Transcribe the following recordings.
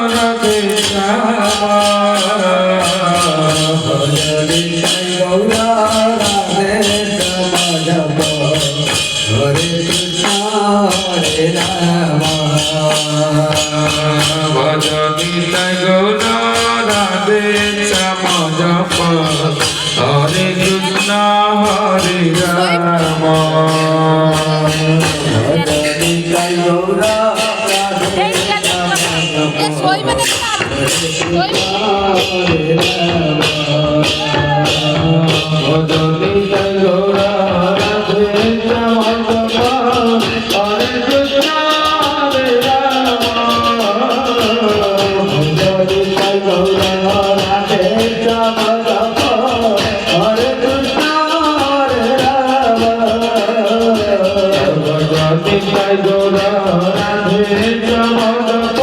রাধে শ্যামা হরে গৌরা রাধে শ্যামা জপ হরে কৃষ্ণ হরে রাম ভজনি গৌরা রাধে শ্যামা জপ হরে কৃষ্ণ হরে রাম ভজনি গৌরা রাধে শ্যামা ভজনি গৌরা রাধে শ্যামা জপ হরে কৃষ্ণ হরে রাম ভজনি গৌরা রাধে শ্যামা জপ হরে কৃষ্ণ হরে রাম ভজনি গৌরা রাধে শ্যামা জপ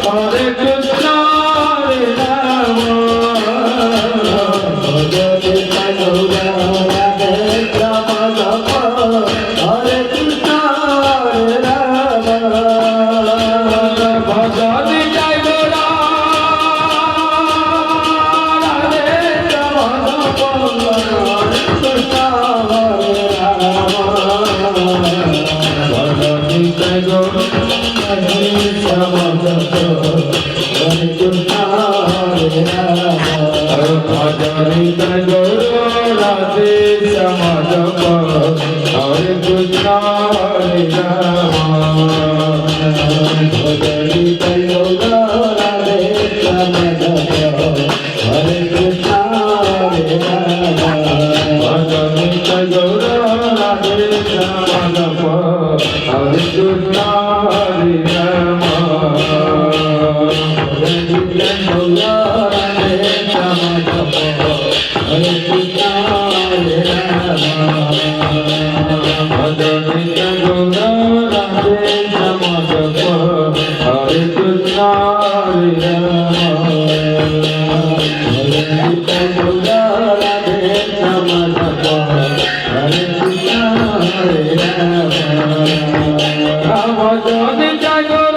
হরে কৃষ্ণ হরে রাম ভজনি গৌরা রাধে শ্যামা জপ হরে কৃষ্ণ হরে রাম ভজনি গৌরা রাধে শ্যামা জপ হরে কৃষ্ণ হরে রাম ভজনি গৌরা রাধে শ্যামা জপ হরে কৃষ্ণ হরে রাম ভজনি গৌরা রাধে শ্যামা জপ হরে কৃষ্ণ হরে রাম ভজনি গৌরা রাধে শ্যামা জপ হরে কৃষ্ণ হরে রাম ভজনি গৌরা রাধে শ্যামা জপ হরে কৃষ্ণ হরে রাম ভজনি গৌরা রাধে শ্যামা জপ হরে কৃষ্ণ হরে রাম ভজনি গৌরা রাধে শ্যামা জপ হরে কৃষ্ণ হরে রাম ভজনি গৌরা রাধে শ্যামা জপ হরে কৃষ্ণ হরে রাম ভজনি গৌরা